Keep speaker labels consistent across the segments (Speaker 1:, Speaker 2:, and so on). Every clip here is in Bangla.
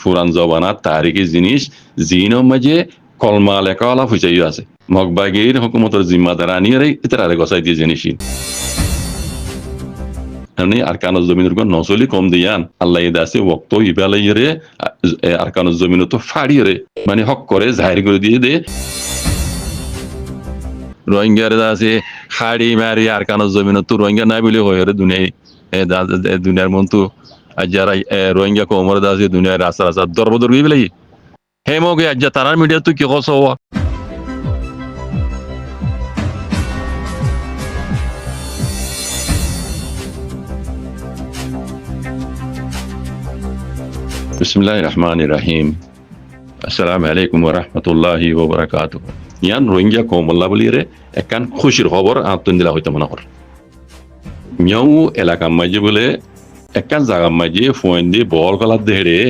Speaker 1: ফুরান জবানাত তারিখি জিনিস জিনের মাঝে কলমা লেখাওয়ালা ফুচাইও আছে মগবাগির হুকুমতের জিম্মাদার আনিয়ারে ইতারে গসাই দিয়ে জিনিসই hani arkanız zominurgon nosoli kom diyan Allah idase waqto ibalayre arkanız zominu to ফাড়িয়ে মানে হক করে জাহির করে দিয়ে দে রোহিঙ্গার দাসে খাড়ি মারি আরকানজ জমিন তো রোহিঙ্গা নাই বলে হয় রে দুনিয়ার মন তো আজ যারা রোহিঙ্গা কোমর দাসে দুনিয়ার রাস্তা রাস্তা দরবদর গই বলে হে মগে আজ তারার মিডিয়া তো কি কস হওয়া বিসমিল্লাহির রহমানির রহিম আসসালামু আলাইকুম ওয়া রাহমাতুল্লাহি ওয়া বারাকাতুহু ইয়ান রোহিঙ্গা কোমল্লা বলিরে একান খুশির খবর আতন দিলা হইতে মনে কর মিয়াও এলাকা মাঝে বলে একান জায়গা মাঝে ফোন দিয়ে বল কলা দেড়ে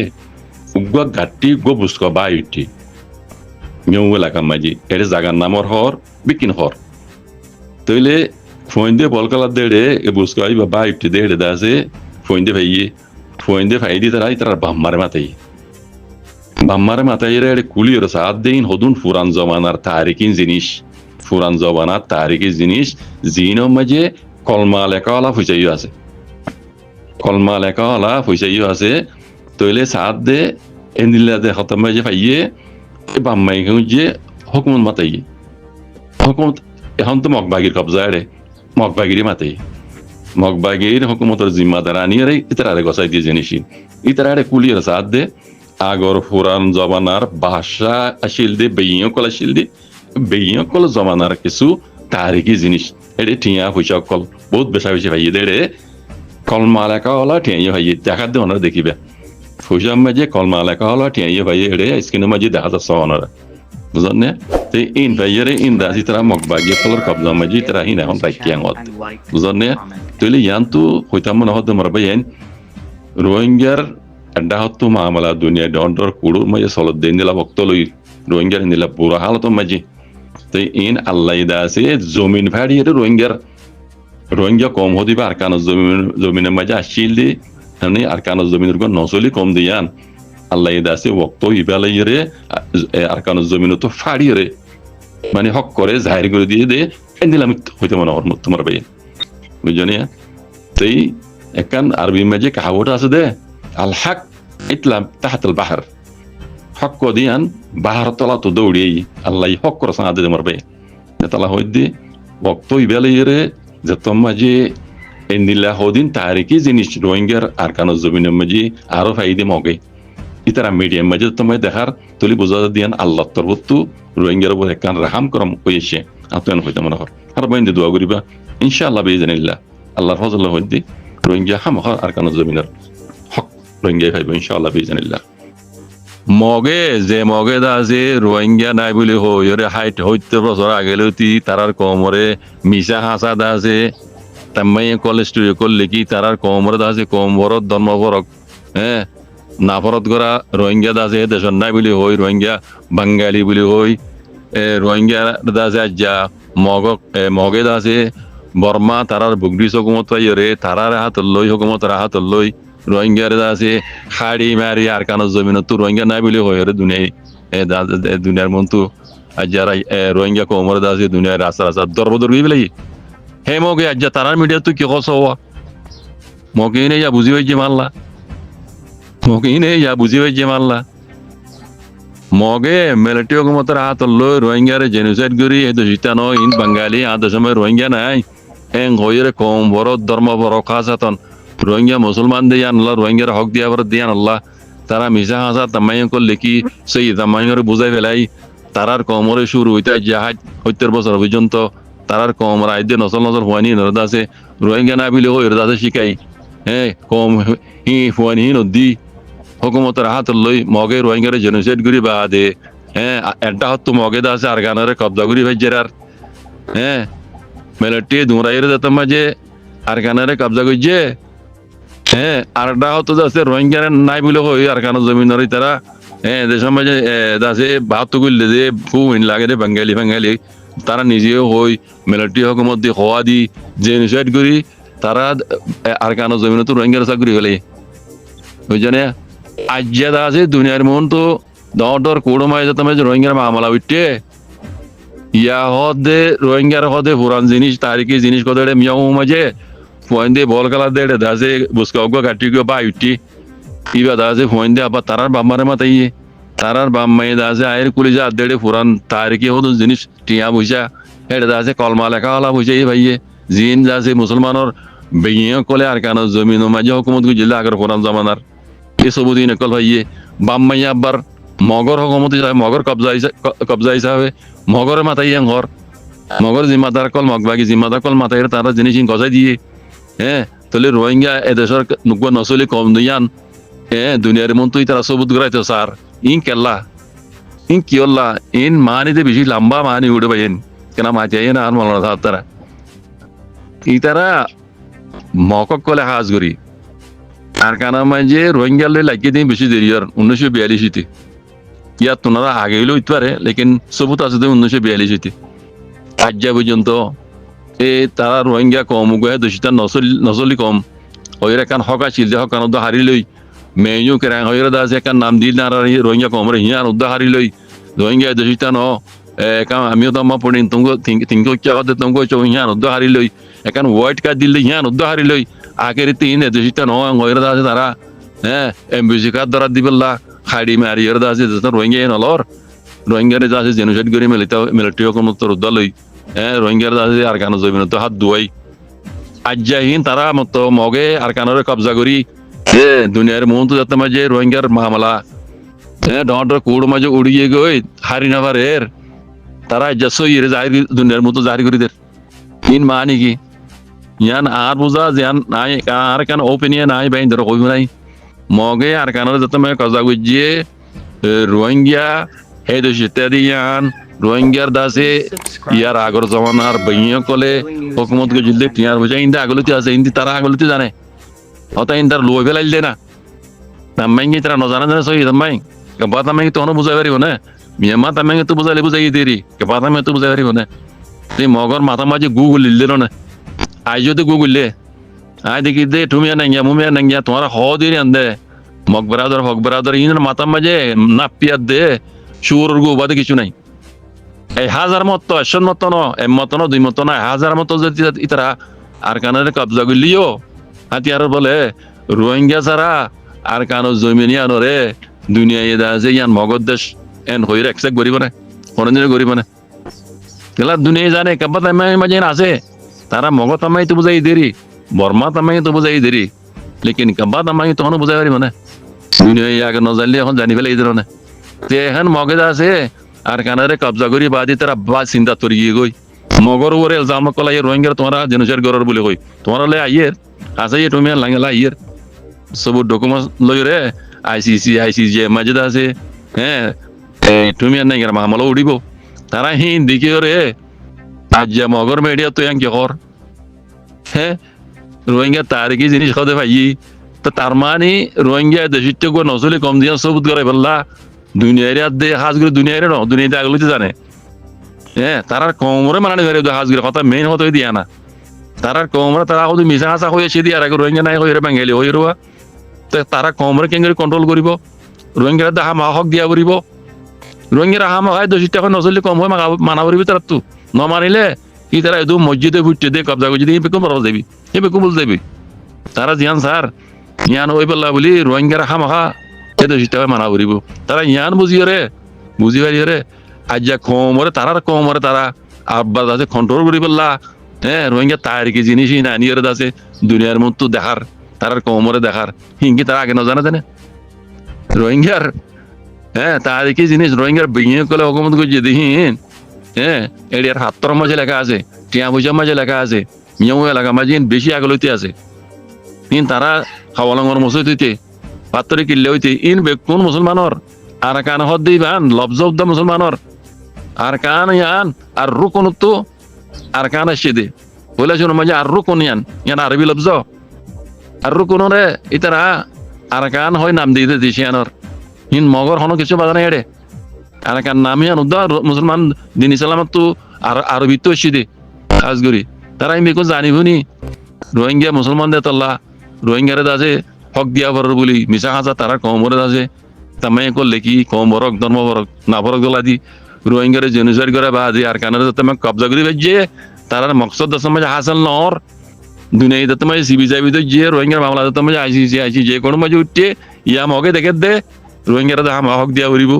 Speaker 1: উগ্গা গাটি গো বুসকো বাইটি মিয়াও এলাকা মাঝে এর জায়গার নামর হর বিকিন হর তইলে ফোন দিয়ে বল কলা দেড়ে এ বুসকো আই বা বাইটি দেড়ে দাসে ফোন দিয়ে ফাই দিয়ে তারা বাম্মারে মাথায় রে কুলির সাত দিন হদুন ফুরান জমানার তারিখি জিনিস জিনের মাঝে কলমা লেখাওয়ালা ফুচাইও আছে তইলে সাত দে এনিলা দে খতম মাঝে ফাইয়ে বাম্মাই যে হুকুমত মাতাই হুকুমত এখন তো মগবাগির কবজায় রে মগবাগিরি মাতাই মগবাগির হুকুমতের জিম্মাদার আনিয়ারে ইতারে গসাই দিয়ে জিনিসই ইতারে কুলির সাত দে আগর ফুরান জমানার ভাষা আসিল দে বেইয় কল জমানার কিছু তারিখি জিনিস এটি ঠিয়া পয়সা কল বহুত বেশা বেশি ভাইয়ে দেড়ে কলমা লেখা হলা ঠিয়াইয়ে ভাইয়ে দেখা দে ওনারা দেখিবে পয়সার মাঝে কলমা লেখা হলা ঠিয়াইয়ে ভাইয়ে এড়ে স্ক্রিনের মাঝে দেখা যাচ্ছে ওনারা বুঝলেন না তো ইন ভাইয়েরে ইন দাসি তারা মগবাগিয়ে কলর কবজা মাঝে তারা হিন এখন রাখিয়াং হত বুঝলেন না তইলে ইয়ান তো হইতাম মনে হতে মারবা ইয়ান রোহিঙ্গার এডা হতো মামলা দুনিয়া ডন্ডর কুড়ুর মাঝে সলত দিন দিলা ভক্ত লই রোহিঙ্গার দিলা বুড়া হালত মাঝে তো ইন আল্লাহ দাসে জমিন ফাড়িয়ে রোহিঙ্গা কম হদিবা আরকানজ জমিনের মাঝে আসছিল দি মানে আরকানজ জমিনের নসলি কম দিয়ান আল্লাহ দাসে ওক্ত ইবালাইরে আরকানজ জমিন তো ফাড়িয়ে মানে হক করে জাহির করে দিয়ে দে দিলাম হইতে মনে হর তোমার ভাই বুঝলি তাই একান আরবি মাঝে কাহাবটা আছে দে আল হক ইতলাম তাহাতাল বাহার হক দিয়ান বাহার তলা তো দৌড়িয়ে আল্লাহ হক করে সাঁদে তোমার ভাই তালা হইদি ওক্ত ইবালাইরে যে তোর মাঝে এন্দিল্লা হদিন তারিখি জিনিস রোহিঙ্গার আরকানজ জমিনের মাঝে আরো ফাইদে মগে ইতারা মিডিয়াম মাঝে তোমায় দেখার তুলি বোঝা দিয়ান আল্লাহ তরবতু রোহিঙ্গার উপর একখান রাহাম করম হয়েছে আতন হইতে মনে হর আর বাইন্দে দোয়া করিবা ইনশাআল্লাহ বেজানিল্লাহ আল্লাহর ফজল হইদি রোহিঙ্গা হামখা আরকানজ জমিনের হক রোহিঙ্গা খাইব ইনশাআল্লাহ বেজানিল্লাহ মগে দা যে রোহিঙ্গা নাই বলে হইরে হাইট 70 বছর আগে লতি তারার কোমরে মিশা হাসা দা আছে তামাই কোলেস্ট্রল করলে কি তারার কোমরে দা আছে কোমরত ধর্মপরক হ্যাঁ নাফরত করা রোহিঙ্গা দাসে দেশন নাই বলে হই রোহিঙ্গা বাঙালি বলে হই রোহিঙ্গা দাসে যা মগে দাসে বর্মা তারার বুগড়ি হুকুমত পাইরে তারার হাত লই হুকুমতের হাত লই রোহিঙ্গার দাসে খাড়ি মারি আরকানজ জমিন তো রোহিঙ্গা নাই বলে হই রে দুনিয়ার মন তো আজ যারা রোহিঙ্গা কোমর দাসে দুনিয়ার রাস্তা রাস্তা দরবদর গই বলে হে মগে আজ তারার মিডিয়া তো কি কস হওয়া মগে নেই যা বুঝি হয়েছে মাল্লা মগে মিলিটারি হুকুমতের হাত লই রোহিঙ্গারে জেনোসাইড করি এই দোষিতানো ইন বাঙালি আদে সময় রোহিঙ্গা নাই এং হইরে কম বড় ধর্ম বড় খাসাতন রোহিঙ্গা মুসলমান দিয়ান আল্লাহ রোহিঙ্গার হক দিয়া বড় দিয়ান আল্লাহ তারা মিশা হাসা তামাই করলে কি সেই তামাইরে বুঝাই ফেলাই তারার কমরে শুরু হইতে জাহাজ 70 বছর পর্যন্ত তারার কমর আইদে নসল হওয়ানি নরদা আছে রোহিঙ্গা না বিলে হই দাসে শিখাই হ্যাঁ কম হুয়ানি নদী হুকুমতের হাত লই মগে রোহিঙ্গারে জেনোসাইড করি বা দে হ্যাঁ একটা হতো মগে দা আছে আর গানারে কবজা করি ভাইজেরার হ্যাঁ মিলিটারি দুরাইরে যেত মাঝে আর গানারে কবজা করছে হ্যাঁ আরটা হতো আছে রোহিঙ্গারে নাই বলে হই আর গানা জমিনের তারা হ্যাঁ দেশের মাঝে দাসে ভাত করলে যে ফুইন লাগে রে বাঙালি তারা নিজেও হই মিলিটারি হুকুমত দিয়ে হওয়া দি জেনোসাইড করি তারা আর গানা জমিনে তো রোহিঙ্গার চাকরি হলে বুঝছে না আজ্যা আছে দুনিয়ার মন তো দর কোড়ো মাই যেতে রোহিঙ্গার মামলা উঠতে ইয়া হদে রোহিঙ্গার হদে পুরান জিনিস তারিখি জিনিস কত মিয়াও মাঝে ফোন দিয়ে বল খেলা দে দাসে বুসকা কাটি গো বা উঠি ইবা দাসে ফোন দিয়ে আবার তারার বাম্মারে মাতাই তারার বাম্মাই দাসে আয়ের কুলি যা দেড়ে পুরান তারিখি হতো জিনিস টিয়া বুঝা এটা দাসে কলমা লেখা হলা বুঝাই ভাইয়ে জিন দাসে মুসলমানের বেইয়ে কলে আর কানো জমিন মাঝে হুকুমত গুজিলে আগের পুরান জামানার এসব দিন কল ভাইয়ে বাম্মাই আবার মগর হকুমতি মগর কবজা হিসাবে মগরের মাথায় ঘর মগর জিম্মাদার কল মগবাগি জিম্মাদার কল মাথায় তারা জিনিস গজাই দিয়ে হ্যাঁ তাহলে রোহিঙ্গা এদেশের নুক নচলি কম দিয়ান হ্যাঁ দুনিয়ার মন তুই তারা সবুত করাইতো স্যার ইন কেল্লা ইন কিয়ল্লা ইন মানিতে বেশি লম্বা মানি উঠে পাইন কেন মাঝে না আর মলনা থাক তারা ই তারা মকক কলে হাজ করি আর কানা মাঝে রোহিঙ্গা লাগিয়ে দিন বেশি দেরি আর 1942 ইয়াত তোনারা আগে হইলেও হইতে পারে লেকিন সবুত আছে তো 1942 আজ যা পর্যন্ত তারা রোহিঙ্গা কম উগায় দোষিতা নচলি কম হইরে কান হকা ছিল যে হকান উদ্দা হারি লই মেয়ু কেরাং হইরে দাস একান নাম দিল না রোহিঙ্গা কম রে হিয়ান উদ্দা হারি লই রোহিঙ্গা দোষিতা ন একান আমিও তো আমার পড়িন তুমি তিনকো কি আগতে তুমি চৌ হিয়ান উদ্দা হারি লই একান হোয়াইট কার্ড দিল হিয়ান উদ্দা হারি লই আখের তিন দোষিতা ন হইরে দাস তারা হ্যাঁ এমবিসি কার্ড দ্বারা দিবল্লা খাইডি মারি হইরে দাস রোহিঙ্গা নলর রোহিঙ্গারে দাস জেনোসাইড করে মিলিটারি হকুমত তোর উদ্দা লই হ্যাঁ রোহিঙ্গার দাসে আর কানো জমিন তো হাত দুয়াই আজ্জাহীন তারা মতো মগে আর কানোরে কবজা করি দুনিয়ার মন তো যাতে মাঝে রোহিঙ্গার মামলা হ্যাঁ ডর কুড় মাঝে উড়িয়ে গই হারি না পারের তারা আজ্জা সইরে জাহির দুনিয়ার মতো জারি করি দের ইন মানে কি ইয়ান আর বুঝা যান নাই আর কেন ওপেনিয়ন নাই বাইন ধরো কইব নাই মগে আর কানোরে যাতে মাঝে কবজা গুজিয়ে রোহিঙ্গা হে দেশ ইত্যাদি ইয়ান রোহিঙ্গার দাসে ইয়ার আগর জমানার বইয়ে কলে হুকুমত কে জিল্লে টিয়ার বুঝা ইন্দা আগলতি আছে ইন্দি তারা আগলতি জানে অত ইন্দার লোয় ফেলাইল দে না তাম্মাইঙ্গি তারা নজানা জানে সহি তাম্মাই কেবা তাম্মাইঙ্গি তো বুঝাই পারিব না মিয়ামা তাম্মাইঙ্গি তো বুঝাইলে বুঝাই দেরি কেবা তাম্মাই তো বুঝাই পারিব না তুই মগর মাথা মাঝে গুগল লিলে না আই যদি গুগলে আই দেখি দে তুমি নাঙ্গিয়া মুমিয়া নাঙ্গিয়া তোমার হ দিরি আন্দে মগ বরাদর ইনের মাথা মাঝে নাপিয়া দে সুর গোবাদে কিছু নাই এই হাজার মতো 100 মতো ন এম মতো ন 2 মতো না হাজার মতো যদি ইতারা আর কানের কবজা করলিও হাতিয়ার বলে রোহিঙ্গা ছাড়া আর কানো জমিনিয়া নরে দুনিয়া এদা যে ইয়ান মগদ দেশ এন হইরে একসেক গরিব না কোনদিন গরিব না গেলা দুনিয়া জানে কাবা তামাই মাঝে আছে তারা মগদ তামাই তো বুঝাই দেরি বর্মা তামাই তো বুঝাই দেরি লেকিন কাবা তামাই তো বুঝাই পারিব না দুনিয়া আগে নজানলে এখন জানি ফেলে দিল না তে এখন মগদ আছে আর কানারে কবজা করি বাদি তারা বা চিন্তা তরি গই মগর ওরে এলজাম কলাই রোহিঙ্গার তোমরা জেনোসাইড গরর বলে কই তোমরা লে আইয়ের আছে তুমি লাঙ্গলা আইয়ের সব ডকুমেন্ট লই রে আইসিসি মাঝে আছে হ্যাঁ তুমি আর নাই মামলা উড়িব তারা হিন দিকে রে আজ মগর মিডিয়া তো কি কর হ্যাঁ রোহিঙ্গা তারিখি জিনিস খাওয়াতে ভাই তো তার মানে রোহিঙ্গা দেশিত্ব নচলে কম দিয়া সবুত করে বললা দুনিয়ারে দে হাজগুলো দুনিয়ারে ন দুনিয়াতে আগলিতে জানে হ্যাঁ তারার কমরে মানানি ধরে হাজগুলো কথা মেইন হতে দিয়া না তারার কমরে তারা হয়তো মিশা হাসা হয়েছে দিয়ে আর রোহিঙ্গা নাই হয়ে বেঙ্গালি হয়ে রোয়া তো তারা কমরে কেঙ্গরি কন্ট্রোল করিব রোহিঙ্গার হাম হক দিয়া করিব রোহিঙ্গার হাম হয় দোষিত এখন নচলি কম হয় মানা করিবি তার তো নমানিলে ই তারা একদম মসজিদে ফুটতে দিয়ে কবজা করছে দিয়ে বেকুম বলা যাবি এ বেকুম বলতে যাবি তারা জিয়ান স্যার ইয়ান ওই বললা বলি রোহিঙ্গার হাম হা এ দোষিত হয় মানা করিব তারা ইয়ান বুঝিও রে বুঝি পারি রে আজ যা কমরে তারা আব্বা আছে কন্ট্রোল করি বললা হ্যাঁ রোহিঙ্গা তারিখি জিনিসই না নিয়ে আছে দুনিয়ার মতো দেখার তারার কমরে দেখার হিঙ্গি তারা আগে না জানে রোহিঙ্গার হ্যাঁ তারিখি জিনিস রোহিঙ্গার বিয়ে করলে হুকুমত করছে দেখিন হ্যাঁ এরিয়ার হাত্তর মাঝে লেখা আছে টিয়া পয়সার মাঝে লেখা আছে মিয়াম এলাকা মাঝে বেশি আগলইতে আছে তারা খাওয়ালঙ্গর মসই হইতে পাত্তরে কিনলে হইতে ইন কোন মুসলমানর আর কান হদ দিবান লবজব্দ মুসলমানর আর কান ইয়ান আর রুকন তো আর কান আসছে দে বলে শুনো মাঝে আর রুকন ইয়ান আরবি লবজ আর রুকন রে ইতারা আর কান হয় নাম দিয়ে দিছে ইয়ানর হিন মগর হনো কিছু বাজানে এড়ে আর কান নাম ইয়ান উদ্দা মুসলমান দিন ইসলামত তো আর আরবি তো আসছে দে আজগরি তারা আমি জানিব নি রোহিঙ্গা মুসলমান দে তল্লা রোহিঙ্গারে দাসে হক দিয়া বড় বলি মিশা হাজা তারা কমরে আছে তামাই করলে কি কম বরক ধর্ম বরক না বরক দলা দি রোহিঙ্গারে জেনুসাইড করে বা দি আর কানারে যাতে কবজা করে বেজে তারার মকসদ সমাজ হাসিল নহর দুনিয়া যাতে মাঝে সিবি যাবি তো যে রোহিঙ্গার মামলা যাতে মাঝে আইসি যে কোনো মাঝে উঠে ইয়া মগে দেখে দে রোহিঙ্গারা হাম হক দিয়া উড়িব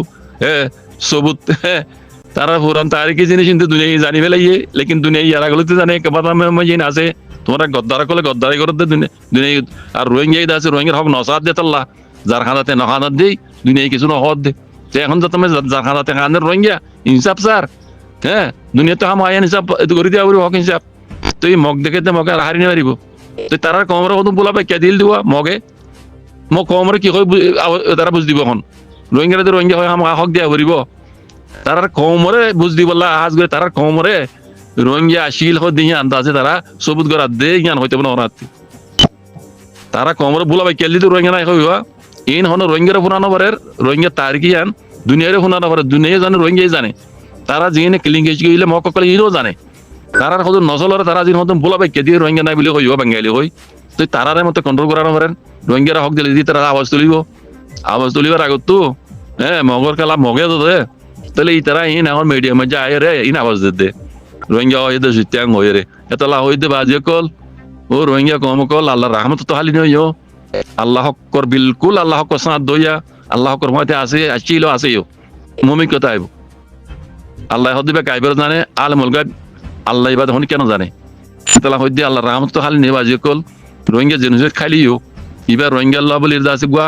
Speaker 1: সবুত তারা পুরান তারিখে জিনিস কিন্তু দুনিয়া জানি ফেলাইয়ে লেকিন দুনিয়া ইয়ারা গলতে জানে কেবার মাঝে আছে তোমরা গদ্দারা করলে গদ্দারি করতে দুনিয়া আর রোহিঙ্গা আছে রোহিঙ্গার হক নসাদ দে তাল্লা যার খানাতে নখানাত দেই দুনিয়ায় কিছু নহদ দে এখন যাতে যার খানাতে খানের রোহিঙ্গা ইনসাফ স্যার দুনিয়া তো হাম আইন হিসাব করে দিয়া হক হিসাব তুই মগ দেখে মগে আর হারি নিয়ে তুই তারা কমরে কত বোলাবে কে দিল দিবা মগে মোক কমরে কি হয় তারা বুঝ দিব এখন রোহিঙ্গা রোহিঙ্গা হয় আমাকে হক দিয়া ভরিব তারার কমরে বুঝ দিবলা আজ করে তারার কমরে রোহিঙ্গা আসিল হয় দিয়ে আনতে আছে তারা সবুজ করার দে জ্ঞান হইতে না অনার্থী তারা কমরে বোলাবে কে দিল রোহিঙ্গা নাই হইবা ইন হন রোহিঙ্গারে ফুনানো পারে রোহিঙ্গা তারিখি আন দুনিয়ারে ফুনানো পারে দুনিয়া জানে রোহিঙ্গাই জানে তারা যিনি ক্লিংগেজ গেলে মক কলে ইনও জানে তারার হয়তো নজলরে তারা যিনি হয়তো বোলাবে কে দিয়ে রোহিঙ্গা নাই বলে হইব বাঙালি হই তো তারারে মতো কন্ট্রোল করানো পারেন রোহিঙ্গারা হক দিলে দিয়ে তারা আওয়াজ তুলিবার আগত তো মগর খেলা মগে তো দে তাহলে ই তারা ইন এখন মিডিয়ামে যায় রে ইন আওয়াজ দে রোহিঙ্গা হইতে জিত্যাং হয়ে রে এতলা হইতে বাজে কল ও রোহিঙ্গা কম কল আল্লাহ রহমত তো হালি নই আল্লাহ হকর বিলকুল আল্লাহ হকর সাথ দইয়া আল্লাহ হকর মতে আছে আসছিল আছেও মমি কথা আইব আল্লাহ হদিবে গাইবের জানে আলমুল গাইব আল্লাহ ইবাদ হন কেন জানে তালা হইতে আল্লাহ রহমত তো হালি নেই বাজে কল রোহিঙ্গা জেনুসে খাইলিও এবার রোহিঙ্গা আল্লাহ বলে আছে গুয়া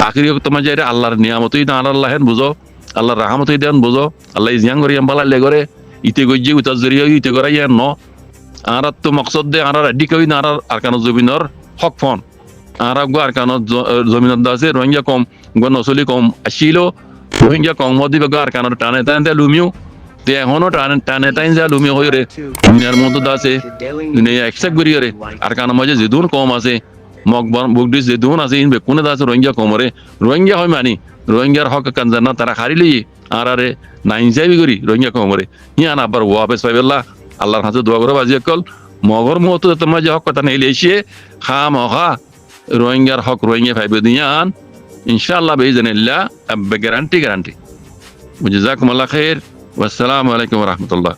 Speaker 1: আখিরি তোমার যাই আল্লাহর নিয়ামতই না আল্লাহ হেন বুঝো আল্লাহর রাহমতই দেন বুঝো আল্লাহ জিয়াং করি বালালে করে ইতে গজ্জি উতার জরিয়া ইতে করাই আর ন আর তো মকসদ দে আর রেডি কই না আর কানো জমিনর হক ফোন আর গো আর কানো জমিনত আছে রোহিঙ্গা কম গো নসলি কম আসিল রোহিঙ্গা কম দিবে গো আর কানো টানে টানে লুমিও তে এখনো টানে টাইন যা লুমিও হই রে দুনিয়ার মধ্যে আছে দুনিয়া একসেপ্ট করি রে আর কানো মাঝে যেদুন কম আছে মকবন বুকডিস যেদুন আছে ইন বেকুনে আছে রোহিঙ্গা কমরে রোহিঙ্গা হয় মানি রোহিঙ্গার হক কানজানা তারা হারিলি আর আরে নাইন যাবি করি রোহিঙ্গা কমরে ইয়ান আবার ওয়াপেস পাইবেল্লা আল্লাহর হাতে দোয়া করে বাজিয়ে কল মগর মতো তোমার যে হক কথা নেই এসে খা মহা রোহিঙ্গার হক রোহিঙ্গা পাইবে দিয়ান ইনশাআল্লাহ বেইজানিল্লাহ গ্যারান্টি মুজাজাকুমুল্লাহ খাইর ওয়াসসালামু আলাইকুম ওয়া রাহমাতুল্লাহ